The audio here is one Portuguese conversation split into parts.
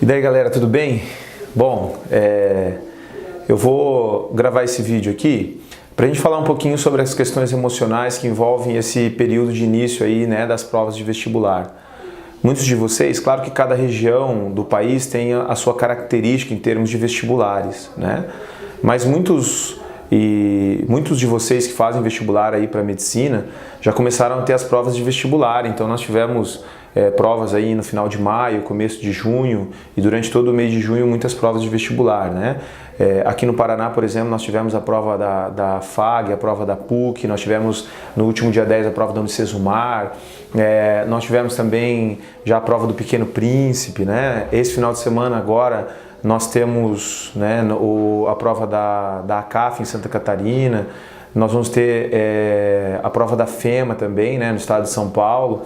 E daí, galera, tudo bem? Bom, eu vou gravar esse vídeo aqui para a gente falar um pouquinho sobre as questões emocionais que envolvem esse período de início aí, né, das provas de vestibular. Muitos de vocês, claro que cada região do país tem a sua característica em termos de vestibulares, né? Mas muitos de vocês que fazem vestibular aí para medicina já começaram a ter as provas de vestibular. Então nós tivemos provas aí no final de maio, começo de junho e durante todo o mês de junho muitas provas de vestibular, né? Aqui no Paraná, por exemplo, nós tivemos a prova da FAG, a prova da PUC, nós tivemos no último dia 10 a prova da Unicesumar, nós tivemos também já a prova do Pequeno Príncipe, né? Esse final de semana agora nós temos, né, a prova da ACAF em Santa Catarina, nós vamos ter a prova da FEMA também, né, no estado de São Paulo.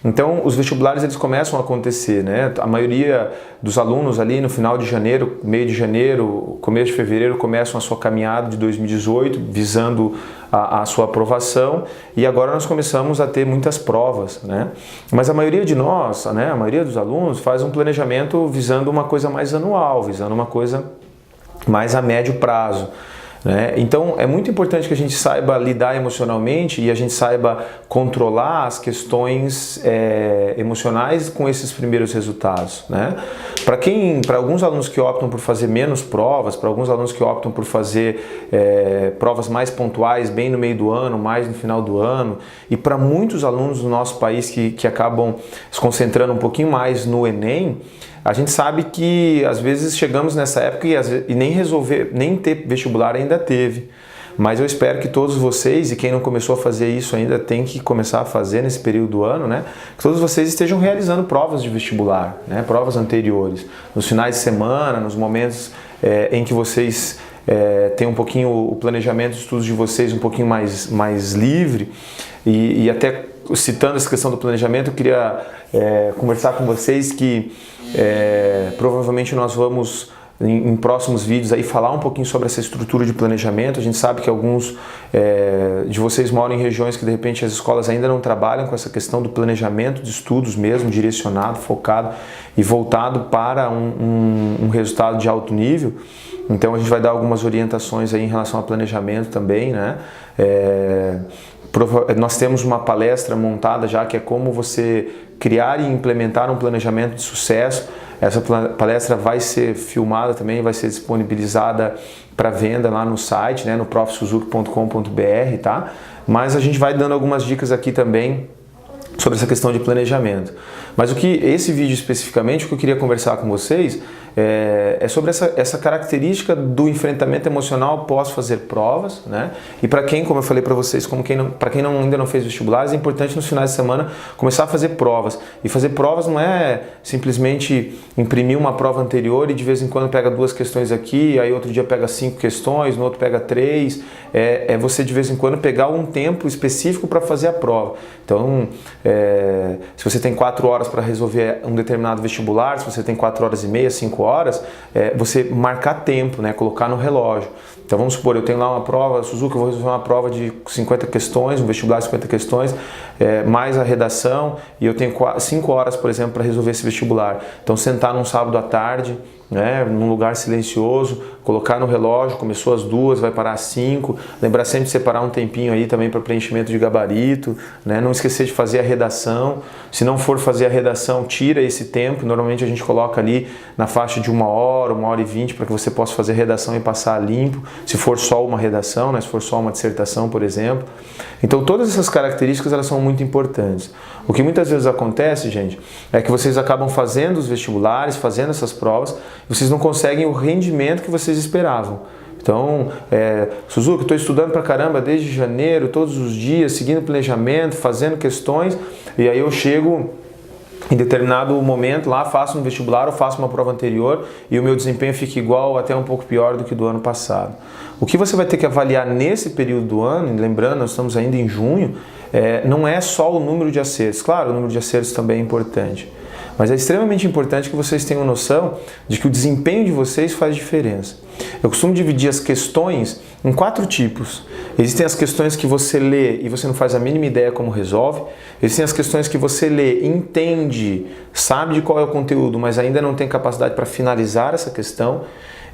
Então, os vestibulares eles começam a acontecer, né? A maioria dos alunos ali no final de janeiro, meio de janeiro, começo de fevereiro, começam a sua caminhada de 2018, visando a sua aprovação, e agora nós começamos a ter muitas provas, né? Mas a maioria de nós, né, a maioria dos alunos faz um planejamento visando uma coisa mais anual, visando uma coisa mais a médio prazo. Então é muito importante que a gente saiba lidar emocionalmente e a gente saiba controlar as questões emocionais com esses primeiros resultados, né? Para alguns alunos que optam por fazer menos provas, para alguns alunos que optam por fazer provas mais pontuais, bem no meio do ano, mais no final do ano, e para muitos alunos do nosso país que acabam se concentrando um pouquinho mais no Enem, a gente sabe que às vezes chegamos nessa época e nem ter vestibular ainda teve. Mas eu espero que todos vocês, e quem não começou a fazer isso ainda tem que começar a fazer nesse período do ano, né? Que todos vocês estejam realizando provas de vestibular, né? Provas anteriores, nos finais de semana, nos momentos em que vocês têm um pouquinho o planejamento de estudos de vocês um pouquinho mais livre. E até citando essa questão do planejamento, eu queria conversar com vocês que provavelmente nós vamos em próximos vídeos aí falar um pouquinho sobre essa estrutura de planejamento. A gente sabe que alguns de vocês moram em regiões que de repente as escolas ainda não trabalham com essa questão do planejamento de estudos mesmo, direcionado, focado e voltado para um resultado de alto nível. Então a gente vai dar algumas orientações aí em relação ao planejamento também, né? Nós temos uma palestra montada já que é como você criar e implementar um planejamento de sucesso. Essa palestra vai ser filmada também, vai ser disponibilizada para venda lá no site, né, no profsuzuki.com.br, tá? Mas a gente vai dando algumas dicas aqui também sobre essa questão de planejamento. Mas esse vídeo especificamente, o que eu queria conversar com vocês é sobre essa característica do enfrentamento emocional pós fazer provas, né? E para quem, como eu falei para vocês, para quem ainda não fez vestibulares, é importante nos finais de semana começar a fazer provas. E fazer provas não é simplesmente imprimir uma prova anterior e de vez em quando pega 2 questões aqui, aí outro dia pega 5 questões, no outro pega 3. É você de vez em quando pegar um tempo específico para fazer a prova. Então, se você tem 4 horas para resolver um determinado vestibular, se você tem 4 horas e meia, 5 horas, você marcar tempo, né? Colocar no relógio. Então vamos supor, eu tenho lá uma prova, Suzuki, eu vou resolver uma prova de 50 questões, um vestibular de 50 questões, mais a redação, e eu tenho 5 horas, por exemplo, para resolver esse vestibular. Então sentar num sábado à tarde, né, num lugar silencioso, colocar no relógio, começou às 2, vai parar às 5, lembrar sempre de separar um tempinho aí também para preenchimento de gabarito, né, não esquecer de fazer a redação. Se não for fazer a redação, tira esse tempo, normalmente a gente coloca ali na faixa de 1 hora, 1 hora e 20, para que você possa fazer a redação e passar limpo, se for só uma redação, né, se for só uma dissertação, por exemplo. Então todas essas características elas são muito importantes. O que muitas vezes acontece, gente, é que vocês acabam fazendo os vestibulares, fazendo essas provas, e vocês não conseguem o rendimento que vocês esperavam. Então, Suzuki, estou estudando pra caramba desde janeiro, todos os dias, seguindo o planejamento, fazendo questões, e aí eu chego em determinado momento lá, faço um vestibular ou faço uma prova anterior e o meu desempenho fica igual, até um pouco pior do que do ano passado. O que você vai ter que avaliar nesse período do ano, lembrando, nós estamos ainda em junho, não é só o número de acertos. Claro, o número de acertos também é importante, mas é extremamente importante que vocês tenham noção de que o desempenho de vocês faz diferença. Eu costumo dividir as questões em 4 tipos. Existem as questões que você lê e você não faz a mínima ideia como resolve. Existem as questões que você lê, entende, sabe de qual é o conteúdo, mas ainda não tem capacidade para finalizar essa questão.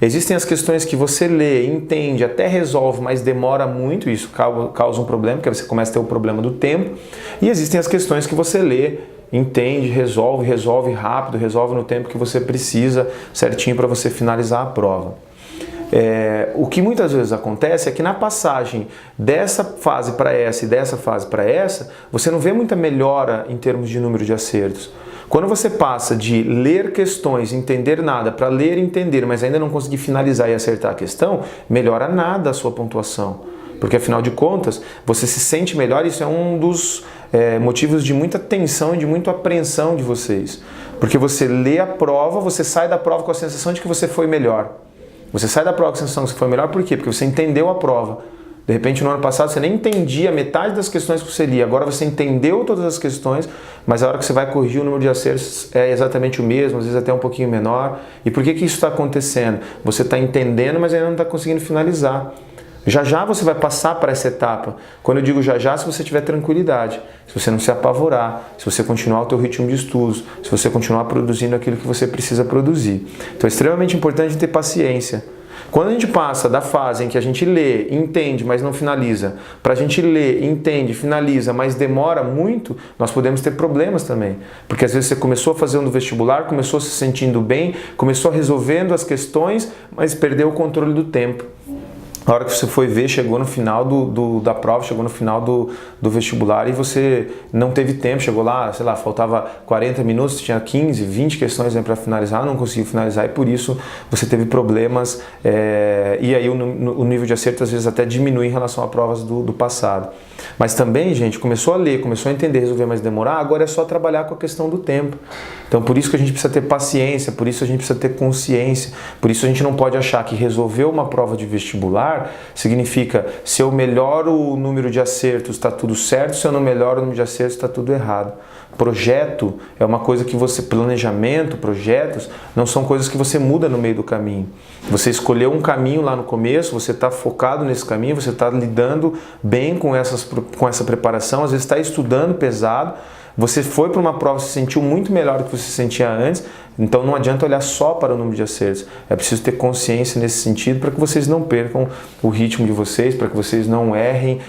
Existem as questões que você lê, entende, até resolve, mas demora muito, e isso causa um problema, porque você começa a ter o problema do tempo. E existem as questões que você lê, entende, resolve rápido, resolve no tempo que você precisa, certinho para você finalizar a prova. O que muitas vezes acontece é que na passagem dessa fase para essa e dessa fase para essa, você não vê muita melhora em termos de número de acertos. Quando você passa de ler questões, entender nada, para ler e entender, mas ainda não conseguir finalizar e acertar a questão, melhora nada a sua pontuação. Porque afinal de contas, você se sente melhor e isso é um dos motivos de muita tensão e de muita apreensão de vocês. Porque você lê a prova, você sai da prova com a sensação de que você foi melhor. Você sai da prova com a sensação de que você foi melhor por quê? Porque você entendeu a prova. De repente, no ano passado, você nem entendia metade das questões que você lia. Agora você entendeu todas as questões, mas a hora que você vai corrigir o número de acertos é exatamente o mesmo, às vezes até um pouquinho menor. E por que isso está acontecendo? Você está entendendo, mas ainda não está conseguindo finalizar. Já já você vai passar para essa etapa. Quando eu digo já já, se você tiver tranquilidade, se você não se apavorar, se você continuar o teu ritmo de estudos, se você continuar produzindo aquilo que você precisa produzir. Então é extremamente importante ter paciência. Quando a gente passa da fase em que a gente lê, entende, mas não finaliza, para a gente ler, entende, finaliza, mas demora muito, nós podemos ter problemas também. Porque às vezes você começou fazendo vestibular, começou se sentindo bem, começou resolvendo as questões, mas perdeu o controle do tempo. A hora que você foi ver, chegou no final da prova, chegou no final do vestibular e você não teve tempo, chegou lá, sei lá, faltava 40 minutos, tinha 15, 20 questões para finalizar, não conseguiu finalizar e por isso você teve problemas e aí o nível de acerto às vezes até diminui em relação a provas do passado. Mas também, gente, começou a ler, começou a entender, resolver mais demorar, agora é só trabalhar com a questão do tempo. Então por isso que a gente precisa ter paciência, por isso a gente precisa ter consciência, por isso a gente não pode achar que resolver uma prova de vestibular significa se eu melhoro o número de acertos está tudo certo, se eu não melhoro o número de acertos está tudo errado. Projeto é uma coisa que você, planejamento, projetos, não são coisas que você muda no meio do caminho. Você escolheu um caminho lá no começo, você está focado nesse caminho, você está lidando bem com essa preparação, às vezes está estudando pesado, você foi para uma prova e se sentiu muito melhor do que você se sentia antes, então não adianta olhar só para o número de acertos. É preciso ter consciência nesse sentido para que vocês não percam o ritmo de vocês, para que vocês não errem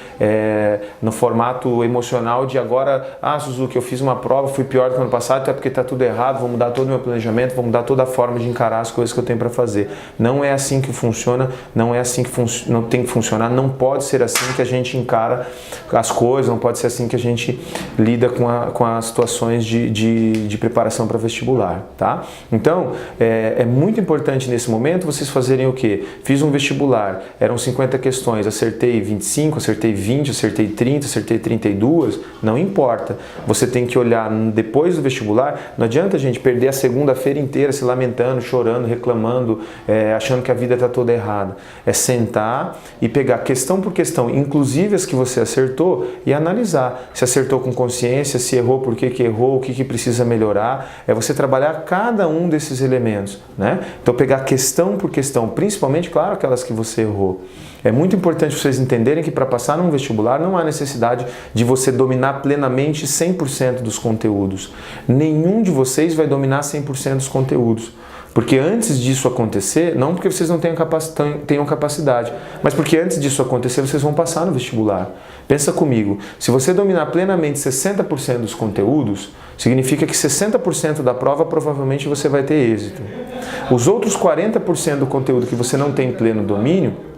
no formato emocional de agora, Suzuki, eu fiz uma prova, fui pior do que ano passado, até porque está tudo errado, vou mudar todo o meu planejamento, vou mudar toda a forma de encarar as coisas que eu tenho para fazer. Não é assim que funciona, não é assim que não tem que funcionar, não pode ser assim que a gente encara as coisas, não pode ser assim que a gente lida com as situações de preparação para vestibular, tá? Então, é muito importante nesse momento vocês fazerem o quê? Fiz um vestibular, eram 50 questões, acertei 25, acertei 20, acertei 30, acertei 32, não importa. Você tem que olhar depois do vestibular, não adianta a gente perder a segunda-feira inteira se lamentando, chorando, reclamando, achando que a vida está toda errada. É sentar e pegar questão por questão, inclusive as que você acertou, e analisar. Se acertou com consciência, se errou, por que errou, o que precisa melhorar. É você trabalhar cada um desses elementos, né? Então pegar questão por questão, principalmente, claro, aquelas que você errou. É muito importante vocês entenderem que para passar num vestibular não há necessidade de você dominar plenamente 100% dos conteúdos. Nenhum de vocês vai dominar 100% dos conteúdos. Porque antes disso acontecer, não porque vocês não tenham capacidade, mas porque antes disso acontecer, vocês vão passar no vestibular. Pensa comigo, se você dominar plenamente 60% dos conteúdos, significa que 60% da prova provavelmente você vai ter êxito. Os outros 40% do conteúdo que você não tem pleno domínio,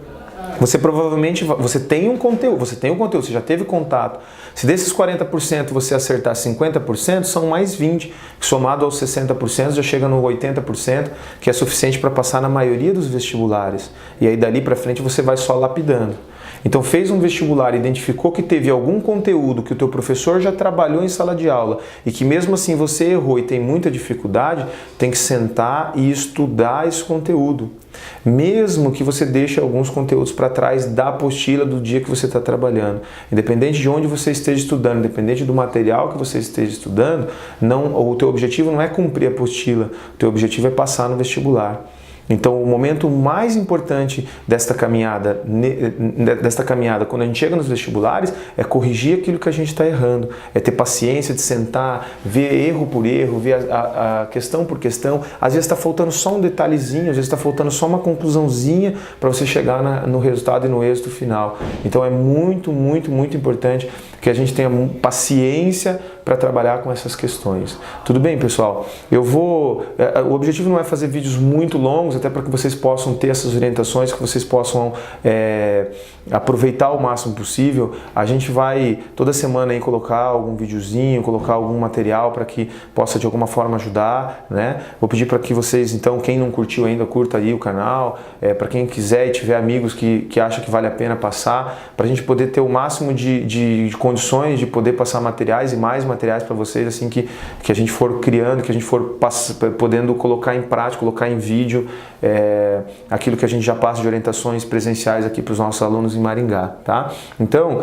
você provavelmente tem um conteúdo, você já teve contato. Se desses 40% você acertar 50%, são mais 20%, que somado aos 60% já chega no 80%, que é suficiente para passar na maioria dos vestibulares. E aí dali para frente você vai só lapidando. Então fez um vestibular, identificou que teve algum conteúdo que o teu professor já trabalhou em sala de aula e que mesmo assim você errou e tem muita dificuldade, tem que sentar e estudar esse conteúdo. Mesmo que você deixe alguns conteúdos para trás da apostila do dia que você está trabalhando. Independente de onde você esteja estudando, independente do material que você esteja estudando, o teu objetivo não é cumprir a apostila, o teu objetivo é passar no vestibular. Então, o momento mais importante desta caminhada, quando a gente chega nos vestibulares, é corrigir aquilo que a gente está errando, é ter paciência de sentar, ver erro por erro, ver a questão por questão. Às vezes está faltando só um detalhezinho, às vezes está faltando só uma conclusãozinha para você chegar no resultado e no êxito final. Então, é muito, muito, muito importante que a gente tenha paciência para trabalhar com essas questões. Tudo bem, pessoal? O objetivo não é fazer vídeos muito longos, até para que vocês possam ter essas orientações, que vocês possam aproveitar o máximo possível. A gente vai toda semana aí colocar algum videozinho, colocar algum material para que possa de alguma forma ajudar, né? Vou pedir para que vocês, então, quem não curtiu ainda, curta aí o canal, para quem quiser e tiver amigos que acham que vale a pena passar, para a gente poder ter o máximo de condições de poder passar materiais e mais materiais para vocês, assim que a gente for criando, que a gente for podendo colocar em prática, colocar em vídeo aquilo que a gente já passa de orientações presenciais aqui para os nossos alunos em Maringá, tá? Então,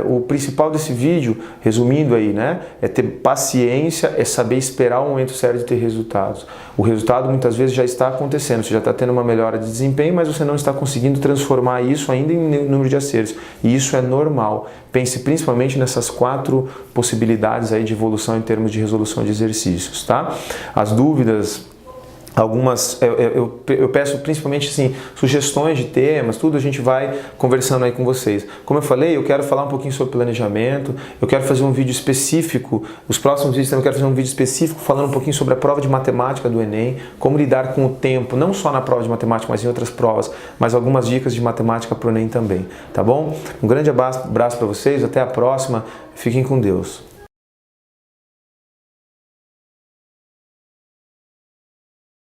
o principal desse vídeo, resumindo aí, né, é ter paciência, é saber esperar o momento certo de ter resultados. O resultado muitas vezes já está acontecendo, você já está tendo uma melhora de desempenho, mas você não está conseguindo transformar isso ainda em número de acertos. E isso é normal. Pense principalmente nessas 4 possibilidades aí de evolução em termos de resolução de exercícios, tá? As dúvidas, algumas, eu peço principalmente assim, sugestões de temas, tudo a gente vai conversando aí com vocês. Como eu falei, eu quero falar um pouquinho sobre planejamento, eu quero fazer um vídeo específico, os próximos vídeos também eu quero fazer um vídeo específico falando um pouquinho sobre a prova de matemática do Enem, como lidar com o tempo, não só na prova de matemática, mas em outras provas, mas algumas dicas de matemática para o Enem também, tá bom? Um grande abraço para vocês, até a próxima, fiquem com Deus.